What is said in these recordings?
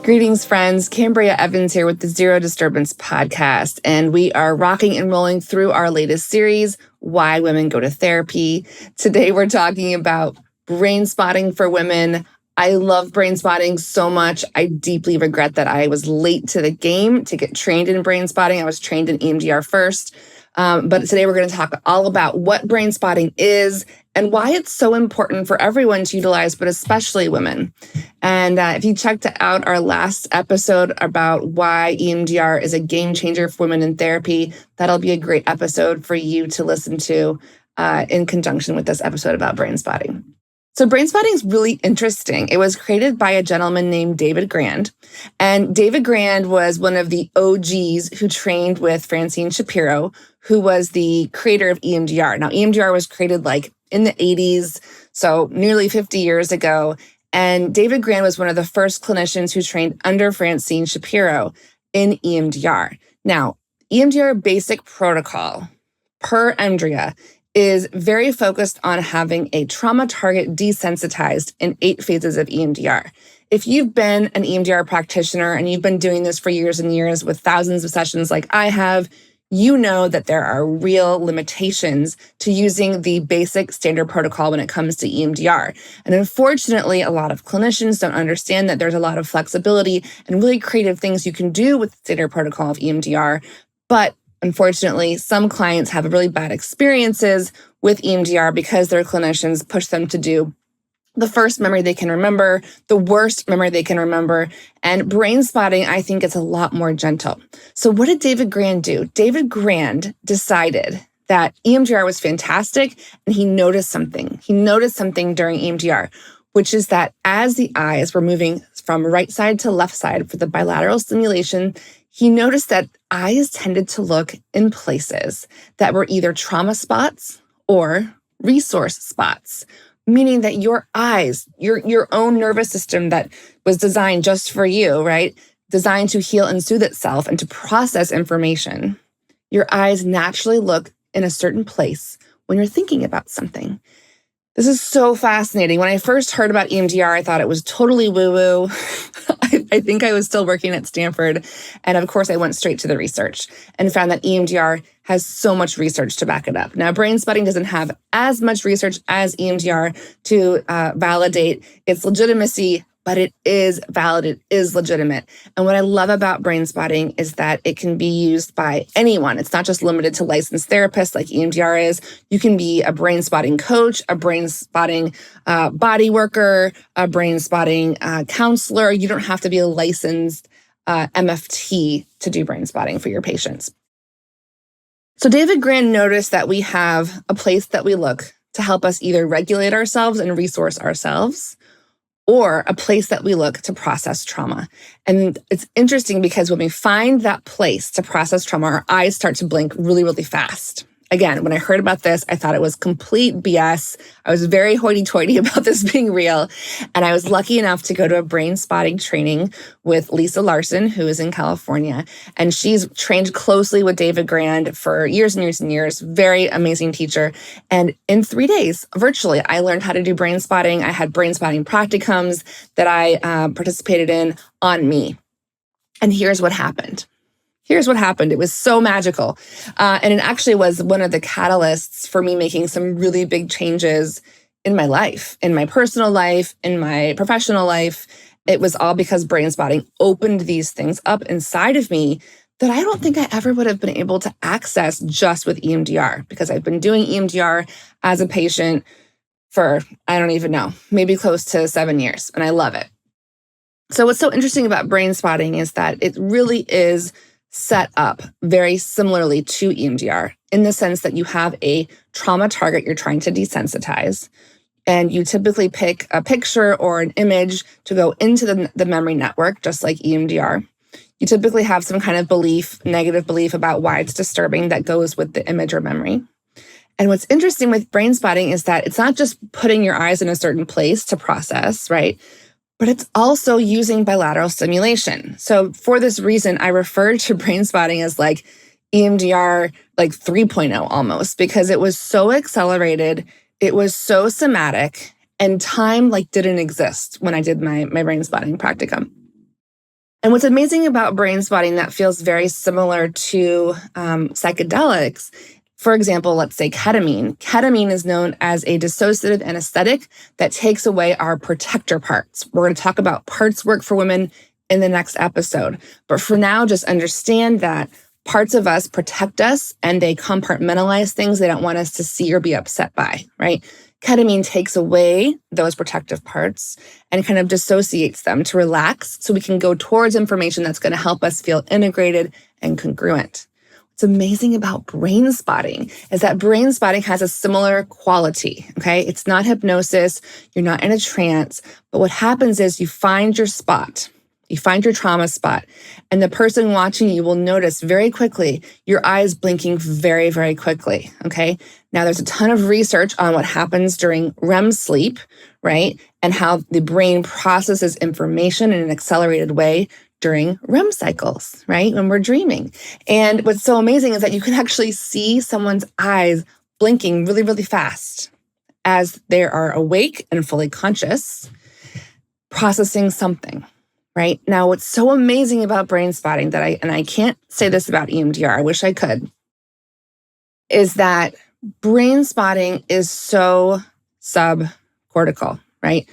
Greetings, friends. Kambria Evans here with the Zero Disturbance Podcast, and we are rocking and rolling through our latest series, Why Women Go to Therapy. Today, we're talking about brain spotting for women. I love brain spotting so much. I deeply regret that I was late to the game to get trained in brain spotting. I was trained in EMDR first. But today we're going to talk all about what brain spotting is and why it's so important for everyone to utilize, but especially women. And if you checked out our last episode about why EMDR is a game changer for women in therapy, that'll be a great episode for you to listen to in conjunction with this episode about brain spotting. So brain spotting is really interesting. It was created by a gentleman named David Grand. And David Grand was one of the OGs who trained with Francine Shapiro, who was the creator of EMDR. Now, EMDR was created like in the 80s, so nearly 50 years ago. And David Grand was one of the first clinicians who trained under Francine Shapiro in EMDR. Now, EMDR basic protocol per EMDRIA is very focused on having a trauma target desensitized in 8 phases of EMDR. If you've been an EMDR practitioner and you've been doing this for years and years with thousands of sessions like I have, you know that there are real limitations to using the basic standard protocol when it comes to EMDR. And unfortunately, a lot of clinicians don't understand that there's a lot of flexibility and really creative things you can do with the standard protocol of EMDR. But unfortunately, some clients have really bad experiences with EMDR because their clinicians push them to do the first memory they can remember, the worst memory they can remember. And brain spotting, I think, is a lot more gentle. So what did David Grand do? David Grand decided that EMDR was fantastic, and he noticed something. He noticed something during EMDR, which is that as the eyes were moving from right side to left side for the bilateral stimulation, he noticed that eyes tended to look in places that were either trauma spots or resource spots, meaning that your eyes, your own nervous system that was designed just for you, right? Designed to heal and soothe itself and to process information. Your eyes naturally look in a certain place when you're thinking about something. This is so fascinating. When I first heard about EMDR, I thought it was totally woo-woo. I think I was still working at Stanford. And of course, I went straight to the research and found that EMDR has so much research to back it up. Now, brain spotting doesn't have as much research as EMDR to validate its legitimacy, but it is valid, it is legitimate. And what I love about brain spotting is that it can be used by anyone. It's not just limited to licensed therapists like EMDR is. You can be a brain spotting coach, a brain spotting body worker, a brain spotting counselor. You don't have to be a licensed MFT to do brain spotting for your patients. So David Grand noticed that we have a place that we look to help us either regulate ourselves and resource ourselves, or a place that we look to process trauma. And it's interesting because when we find that place to process trauma, our eyes start to blink really, really fast. Again, when I heard about this, I thought it was complete BS. I was very hoity-toity about this being real. And I was lucky enough to go to a brain spotting training with Lisa Larson, who is in California. And she's trained closely with David Grand for years and years and years. Very amazing teacher. And in 3 days, virtually, I learned how to do brain spotting. I had brain spotting practicums that I participated in on me. And here's what happened. It was so magical. And it actually was one of the catalysts for me making some really big changes in my life, in my personal life, in my professional life. It was all because brain spotting opened these things up inside of me that I don't think I ever would have been able to access just with EMDR, because I've been doing EMDR as a patient for, I don't even know, maybe close to 7 years, and I love it. So what's so interesting about brain spotting is that it really is set up very similarly to EMDR in the sense that you have a trauma target you're trying to desensitize, and you typically pick a picture or an image to go into the memory network, just like EMDR. You typically have some kind of belief, negative belief about why it's disturbing that goes with the image or memory. And what's interesting with brain spotting is that it's not just putting your eyes in a certain place to process, right? But it's also using bilateral stimulation. So for this reason, I refer to brain spotting as like EMDR like 3.0 almost, because it was so accelerated, it was so somatic, and time like didn't exist when I did my brain spotting practicum. And what's amazing about brain spotting that feels very similar to psychedelics, for example, let's say ketamine. Ketamine is known as a dissociative anesthetic that takes away our protector parts. We're going to talk about parts work for women in the next episode. But for now, just understand that parts of us protect us and they compartmentalize things they don't want us to see or be upset by, right? Ketamine takes away those protective parts and kind of dissociates them to relax so we can go towards information that's going to help us feel integrated and congruent. What's amazing about brain spotting is that brain spotting has a similar quality, okay? It's not hypnosis, you're not in a trance, but what happens is you find your spot. You find your trauma spot, and the person watching you will notice very quickly your eyes blinking very, very quickly, okay? Now, there's a ton of research on what happens during REM sleep, right? And how the brain processes information in an accelerated way during REM cycles, right? When we're dreaming. And what's so amazing is that you can actually see someone's eyes blinking really, really fast as they are awake and fully conscious, processing something. Right? Now, what's so amazing about brain spotting that I can't say this about EMDR, I wish I could, is that brain spotting is so subcortical, right?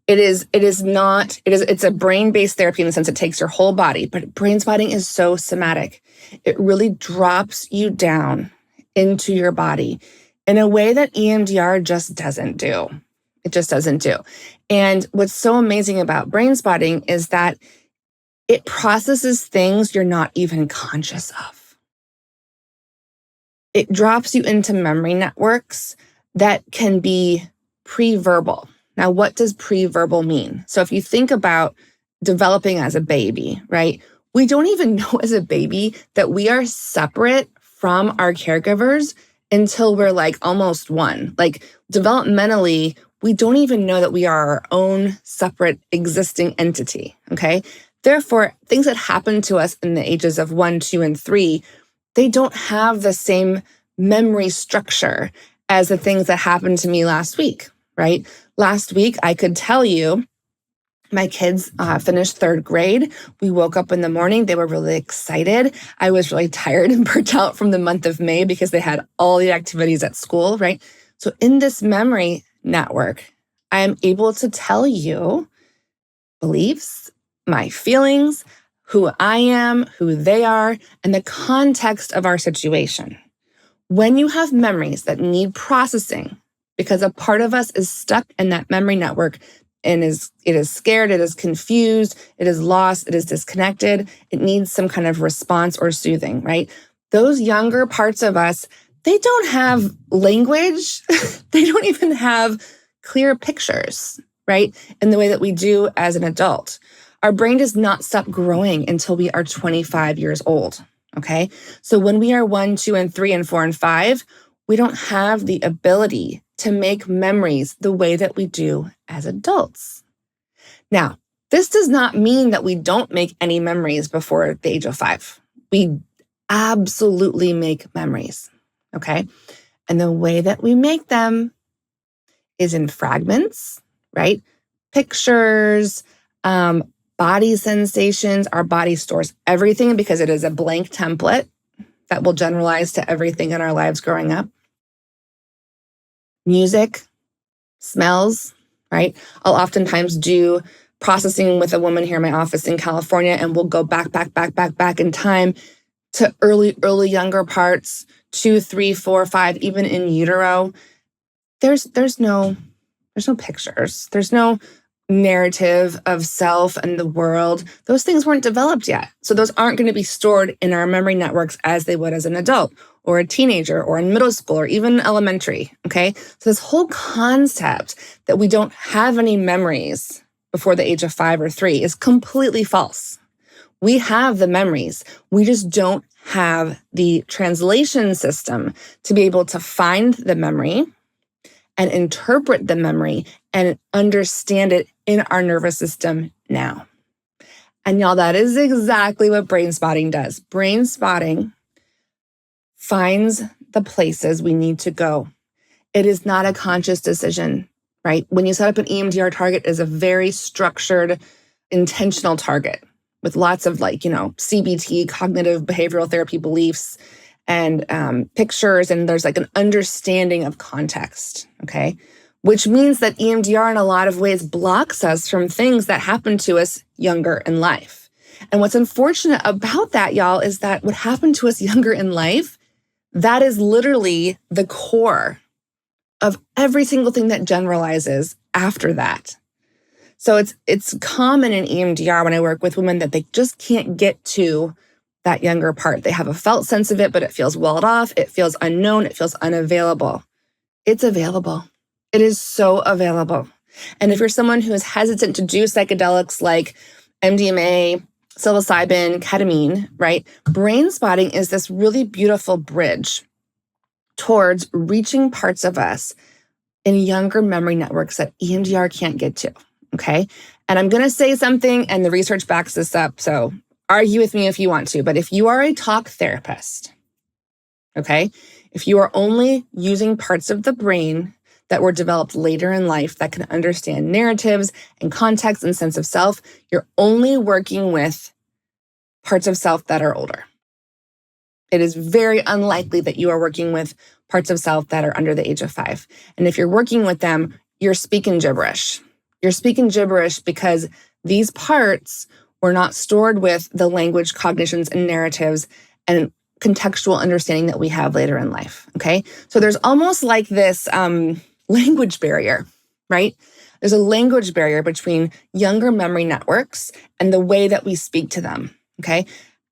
It's a brain-based therapy in the sense it takes your whole body, but brain spotting is so somatic. It really drops you down into your body in a way that EMDR just doesn't do. It just doesn't do. And what's so amazing about brain spotting is that it processes things you're not even conscious of. It drops you into memory networks that can be preverbal. Now, what does preverbal mean? So if you think about developing as a baby, right? We don't even know as a baby that we are separate from our caregivers until we're like almost one. Like developmentally, we don't even know that we are our own separate existing entity, okay? Therefore, things that happen to us in the ages of 1, 2, and 3, they don't have the same memory structure as the things that happened to me last week, right? Last week, I could tell you my kids finished 3rd grade. We woke up in the morning. They were really excited. I was really tired and burnt out from the month of May because they had all the activities at school, right? So in this memory network, I am able to tell you beliefs, my feelings, who I am, who they are, and the context of our situation. When you have memories that need processing, because a part of us is stuck in that memory network and it is scared, it is confused, it is lost, it is disconnected, it needs some kind of response or soothing, right? Those younger parts of us, they don't have language. They don't even have clear pictures, right? In the way that we do as an adult. Our brain does not stop growing until we are 25 years old, okay? So when we are 1, 2, and 3, and 4, and 5, we don't have the ability to make memories the way that we do as adults. Now, this does not mean that we don't make any memories before the age of 5. We absolutely make memories. Okay. And the way that we make them is in fragments, right? Pictures, body sensations. Our body stores everything because it is a blank template that will generalize to everything in our lives growing up. Music, smells, right? I'll oftentimes do processing with a woman here in my office in California, and we'll go back in time to early younger parts, 2, 3, 4, 5, even in utero. There's no pictures. There's no narrative of self and the world. Those things weren't developed yet. So those aren't going to be stored in our memory networks as they would as an adult or a teenager or in middle school or even elementary, okay? So this whole concept that we don't have any memories before the age of 5 or 3 is completely false. We have the memories. We just don't have the translation system to be able to find the memory and interpret the memory and understand it in our nervous system now. And y'all, that is exactly what brain spotting does. Brain spotting finds the places we need to go. It is not a conscious decision, right? When you set up an EMDR target, it is a very structured, intentional target. with lots of CBT, cognitive behavioral therapy beliefs and pictures. And there's like an understanding of context, okay? Which means that EMDR in a lot of ways blocks us from things that happen to us younger in life. And what's unfortunate about that, y'all, is that what happened to us younger in life, that is literally the core of every single thing that generalizes after that. So it's common in EMDR when I work with women that they just can't get to that younger part. They have a felt sense of it, but it feels walled off. It feels unknown. It feels unavailable. It's available. It is so available. And if you're someone who is hesitant to do psychedelics like MDMA, psilocybin, ketamine, right? Brainspotting is this really beautiful bridge towards reaching parts of us in younger memory networks that EMDR can't get to, okay? And I'm going to say something, and the research backs this up, so argue with me if you want to, but if you are a talk therapist, okay, if you are only using parts of the brain that were developed later in life that can understand narratives and context and sense of self, you're only working with parts of self that are older. It is very unlikely that you are working with parts of self that are under the age of 5. And if you're working with them, you're speaking gibberish. You're speaking gibberish because these parts were not stored with the language, cognitions, and narratives and contextual understanding that we have later in life, okay? So there's almost like this language barrier, right? There's a language barrier between younger memory networks and the way that we speak to them, okay?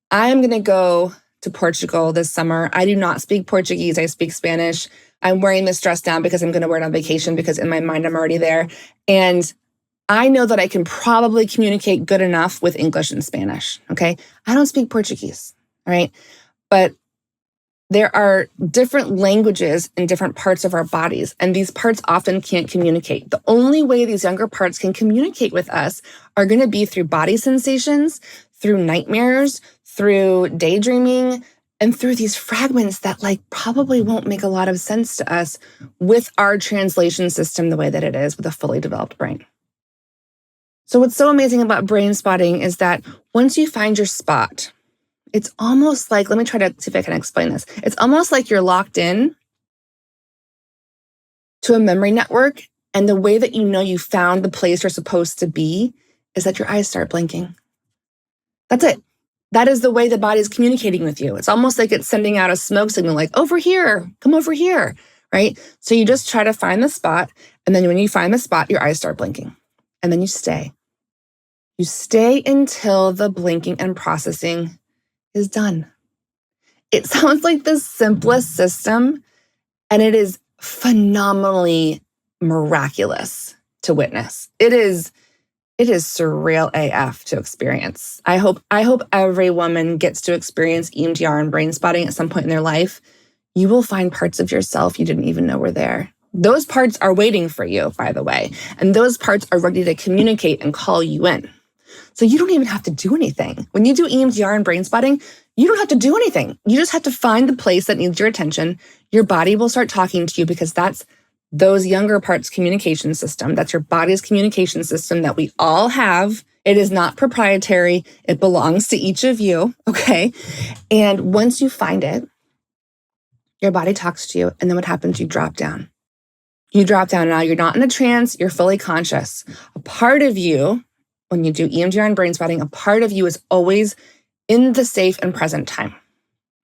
I'm going to go to Portugal this summer. I do not speak Portuguese. I speak Spanish. I'm wearing this dress down because I'm going to wear it on vacation because in my mind, I'm already there. And I know that I can probably communicate good enough with English and Spanish, okay? I don't speak Portuguese, all right? But there are different languages in different parts of our bodies, and these parts often can't communicate. The only way these younger parts can communicate with us are going to be through body sensations, through nightmares, through daydreaming, and through these fragments that probably won't make a lot of sense to us with our translation system the way that it is with a fully developed brain. So what's so amazing about brain spotting is that once you find your spot, it's almost like, let me try to see if I can explain this. It's almost like you're locked in to a memory network, and the way that you know you found the place you're supposed to be is that your eyes start blinking. That's it. That is the way the body is communicating with you. It's almost like it's sending out a smoke signal, like, over here, come over here, right? So you just try to find the spot, and then when you find the spot, your eyes start blinking, and then you stay. You stay until the blinking and processing is done. It sounds like the simplest system, and it is phenomenally miraculous to witness. It is surreal AF to experience. I hope every woman gets to experience EMDR and brain spotting at some point in their life. You will find parts of yourself you didn't even know were there. Those parts are waiting for you, by the way, and those parts are ready to communicate and call you in. So you don't even have to do anything. When you do EMDR and brain spotting, you don't have to do anything. You just have to find the place that needs your attention. Your body will start talking to you because that's those younger parts' communication system. That's your body's communication system that we all have. It is not proprietary. It belongs to each of you, okay? And once you find it, your body talks to you, and then what happens? You drop down. You drop down. Now you're not in a trance. You're fully conscious. A part of you, when you do EMDR and brain spotting, a part of you is always in the safe and present time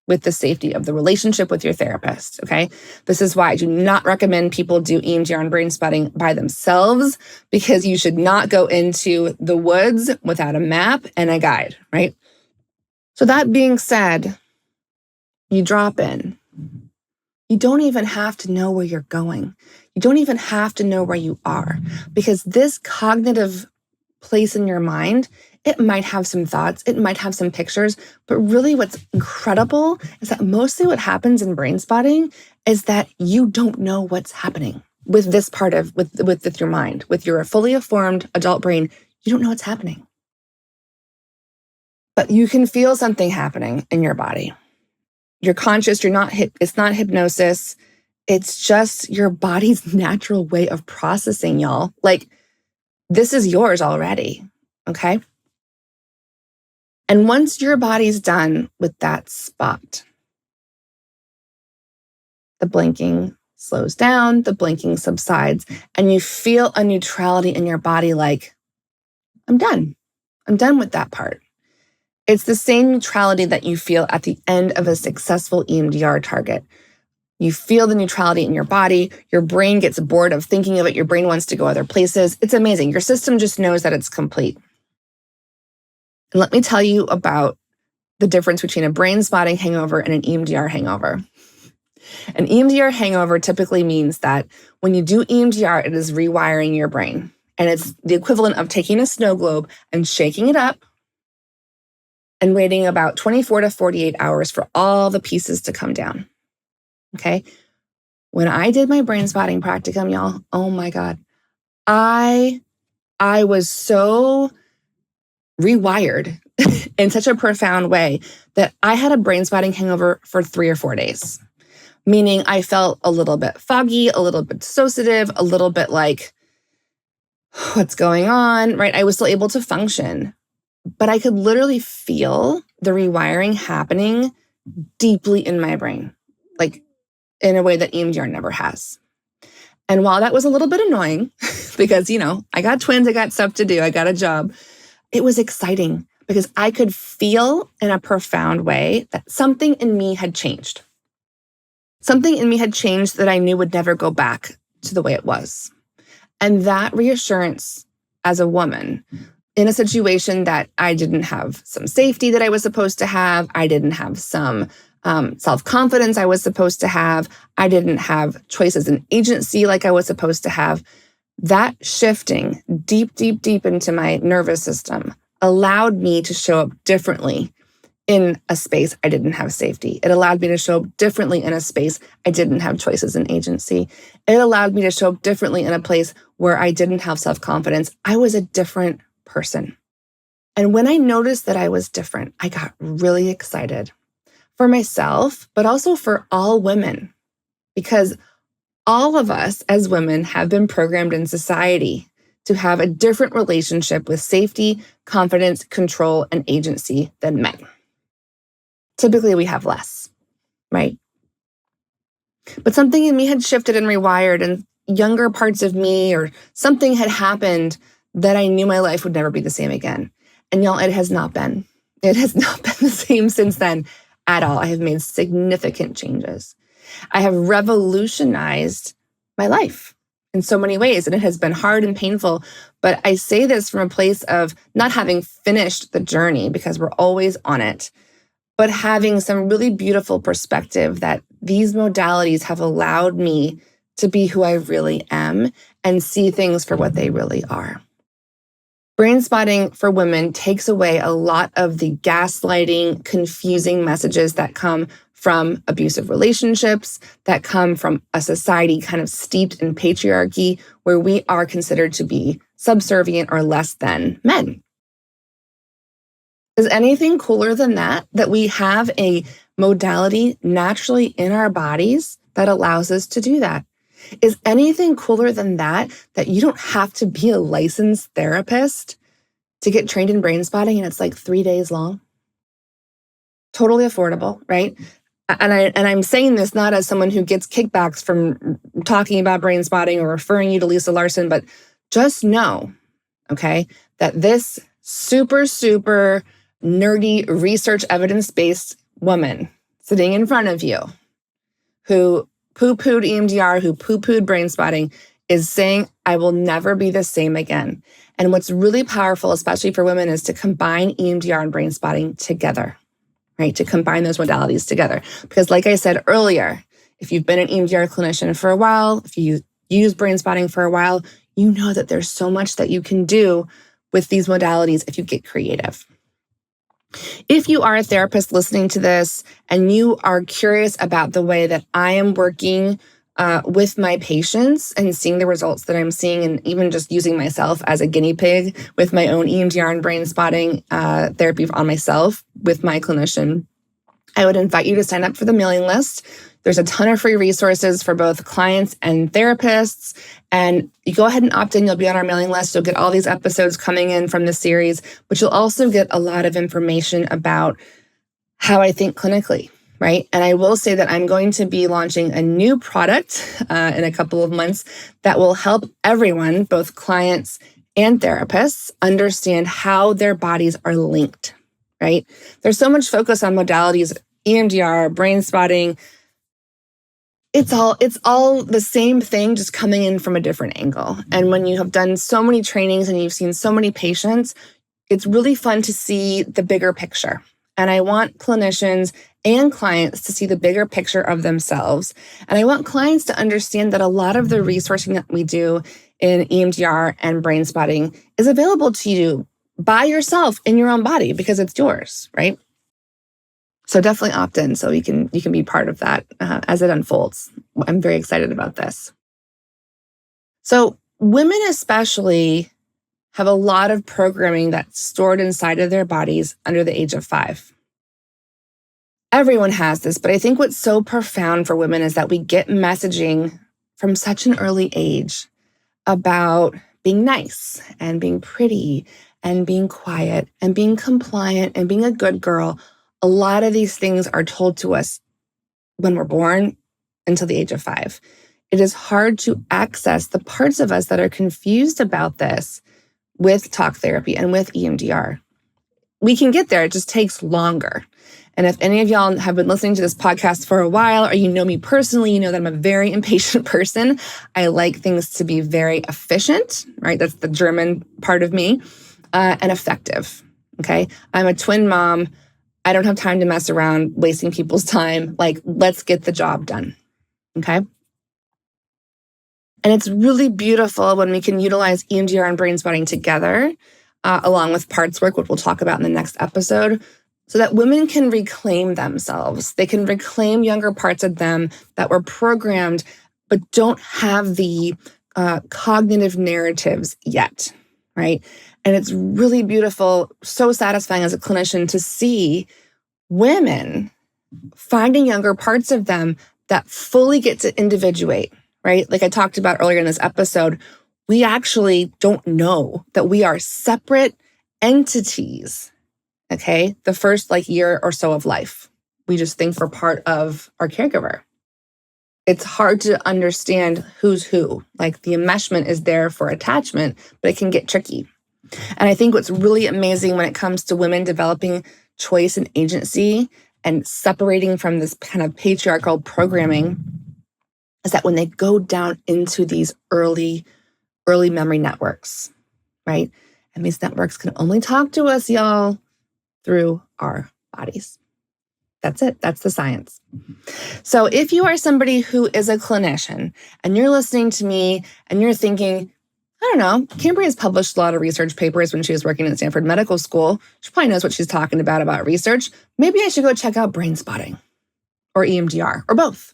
with the safety of the relationship with your therapist, okay? This is why I do not recommend people do EMDR and brain spotting by themselves, because you should not go into the woods without a map and a guide, right? So that being said, you drop in. You don't even have to know where you're going. You don't even have to know where you are, because this cognitive place in your mind, it might have some thoughts, it might have some pictures, but really what's incredible is that mostly what happens in brain spotting is that you don't know what's happening with this part of, with your mind, with your fully formed adult brain. You don't know what's happening. But you can feel something happening in your body. You're conscious, it's not hypnosis. It's just your body's natural way of processing, y'all. This is yours already, okay? And once your body's done with that spot, the blinking slows down, the blinking subsides, and you feel a neutrality in your body like, I'm done. I'm done with that part. It's the same neutrality that you feel at the end of a successful EMDR target. You feel the neutrality in your body. Your brain gets bored of thinking of it. Your brain wants to go other places. It's amazing. Your system just knows that it's complete. And let me tell you about the difference between a brain spotting hangover and an EMDR hangover. An EMDR hangover typically means that when you do EMDR, it is rewiring your brain. And it's the equivalent of taking a snow globe and shaking it up and waiting about 24 to 48 hours for all the pieces to come down. Okay? When I did my brain spotting practicum, y'all, oh my God, I was so rewired in such a profound way that I had a brain spotting hangover for 3 or 4 days. Meaning I felt a little bit foggy, a little bit dissociative, a little bit like, what's going on, right? I was still able to function, but I could literally feel the rewiring happening deeply in my brain, like in a way that EMDR never has. And while that was a little bit annoying, because, I got twins, I got stuff to do, I got a job, it was exciting because I could feel in a profound way that something in me had changed. Something in me had changed that I knew would never go back to the way it was. And that reassurance as a woman in a situation that I didn't have some safety that I was supposed to have, I didn't have some self-confidence I was supposed to have, I didn't have choices and agency like I was supposed to have, that shifting deep, deep, deep into my nervous system allowed me to show up differently in a space I didn't have safety. It allowed me to show up differently in a space I didn't have choices and agency. It allowed me to show up differently in a place where I didn't have self-confidence. I was a different person. And when I noticed that I was different, I got really excited for myself, but also for all women, because all of us as women have been programmed in society to have a different relationship with safety, confidence, control, and agency than men. Typically, we have less, right? But something in me had shifted and rewired, and younger parts of me or something had happened that I knew my life would never be the same again. And y'all, it has not been. It has not been the same since then at all. I have made significant changes. I have revolutionized my life in so many ways, and it has been hard and painful. But I say this from a place of not having finished the journey, because we're always on it, but having some really beautiful perspective that these modalities have allowed me to be who I really am and see things for what they really are. Brain spotting for women takes away a lot of the gaslighting, confusing messages that come from abusive relationships, that come from a society kind of steeped in patriarchy, where we are considered to be subservient or less than men. Is anything cooler than that we have a modality naturally in our bodies that allows us to do that? Is anything cooler than that you don't have to be a licensed therapist to get trained in brain spotting and it's like 3 days long? Totally affordable, right? And I'm saying this not as someone who gets kickbacks from talking about brain spotting or referring you to Lisa Larson, but just know, okay, that this super, super nerdy, research evidence-based woman sitting in front of you who poo-pooed EMDR, who poo-pooed brain spotting, is saying, I will never be the same again. And what's really powerful, especially for women, is to combine EMDR and brain spotting together, right? To combine those modalities together. Because like I said earlier, if you've been an EMDR clinician for a while, if you use brain spotting for a while, you know that there's so much that you can do with these modalities if you get creative. If you are a therapist listening to this and you are curious about the way that I am working with my patients and seeing the results that I'm seeing, and even just using myself as a guinea pig with my own EMDR and brain spotting therapy on myself with my clinician, I would invite you to sign up for the mailing list. There's a ton of free resources for both clients and therapists. And you go ahead and opt in. You'll be on our mailing list. You'll get all these episodes coming in from the series, but you'll also get a lot of information about how I think clinically, right? And I will say that I'm going to be launching a new product in a couple of months that will help everyone, both clients and therapists, understand how their bodies are linked, right? There's so much focus on modalities, EMDR, Brainspotting. It's all the same thing, just coming in from a different angle. And when you have done so many trainings and you've seen so many patients, it's really fun to see the bigger picture. And I want clinicians and clients to see the bigger picture of themselves. And I want clients to understand that a lot of the resourcing that we do in EMDR and Brainspotting is available to you by yourself in your own body because it's yours, right? So definitely opt in so you can be part of that as it unfolds. I'm very excited about this. So women especially have a lot of programming that's stored inside of their bodies under the age of 5. Everyone has this, but I think what's so profound for women is that we get messaging from such an early age about being nice and being pretty and being quiet and being compliant and being a good girl. A lot of these things are told to us when we're born until the age of 5. It is hard to access the parts of us that are confused about this with talk therapy and with EMDR. We can get there, it just takes longer. And if any of y'all have been listening to this podcast for a while, or you know me personally, you know that I'm a very impatient person. I like things to be very efficient, right? That's the German part of me, and effective, okay? I'm a twin mom. I don't have time to mess around wasting people's time. Like, let's get the job done, okay? And it's really beautiful when we can utilize EMDR and Brainspotting together, along with parts work, which we'll talk about in the next episode, so that women can reclaim themselves. They can reclaim younger parts of them that were programmed, but don't have the cognitive narratives yet, right? And it's really beautiful, so satisfying as a clinician to see women finding younger parts of them that fully get to individuate, right? Like I talked about earlier in this episode, we actually don't know that we are separate entities, okay? The first year or so of life. We just think we're part of our caregiver. It's hard to understand who's who. Like the enmeshment is there for attachment, but it can get tricky. And I think what's really amazing when it comes to women developing choice and agency and separating from this kind of patriarchal programming is that when they go down into these early memory networks, right? And these networks can only talk to us, y'all, through our bodies. That's it. That's the science. So if you are somebody who is a clinician and you're listening to me and you're thinking, I don't know, Kambria has published a lot of research papers when she was working at Stanford Medical School. She probably knows what she's talking about research. Maybe I should go check out Brainspotting or EMDR or both.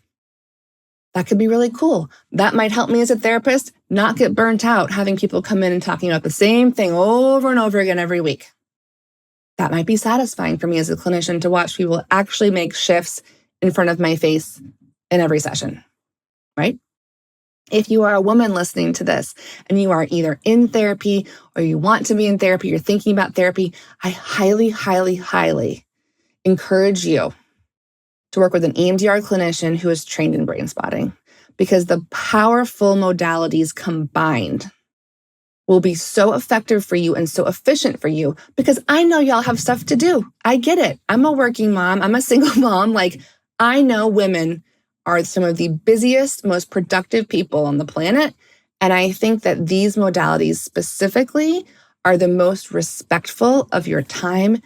That could be really cool. That might help me as a therapist not get burnt out having people come in and talking about the same thing over and over again every week. That might be satisfying for me as a clinician to watch people actually make shifts in front of my face in every session, right? If you are a woman listening to this and you are either in therapy or you want to be in therapy, you're thinking about therapy, I highly, highly, highly encourage you to work with an EMDR clinician who is trained in Brainspotting, because the powerful modalities combined will be so effective for you and so efficient for you, because I know y'all have stuff to do. I get it. I'm a working mom. I'm a single mom. I know women are some of the busiest, most productive people on the planet. And I think that these modalities specifically are the most respectful of your time,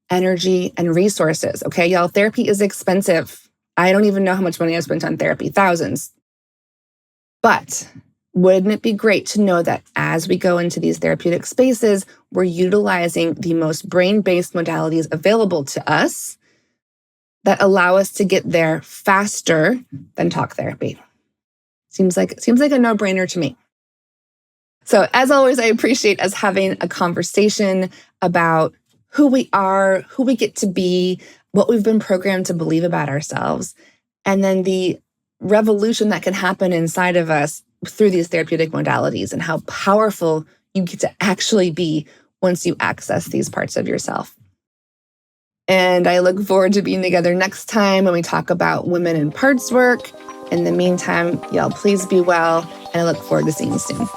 energy, and resources. Okay, y'all, therapy is expensive. I don't even know how much money I've spent on therapy, thousands. But wouldn't it be great to know that as we go into these therapeutic spaces, we're utilizing the most brain-based modalities available to us that allow us to get there faster than talk therapy? Seems like a no-brainer to me. So as always, I appreciate us having a conversation about who we are, who we get to be, what we've been programmed to believe about ourselves, and then the revolution that can happen inside of us through these therapeutic modalities and how powerful you get to actually be once you access these parts of yourself. And I look forward to being together next time when we talk about women in parts work. In the meantime, y'all please be well, and I look forward to seeing you soon.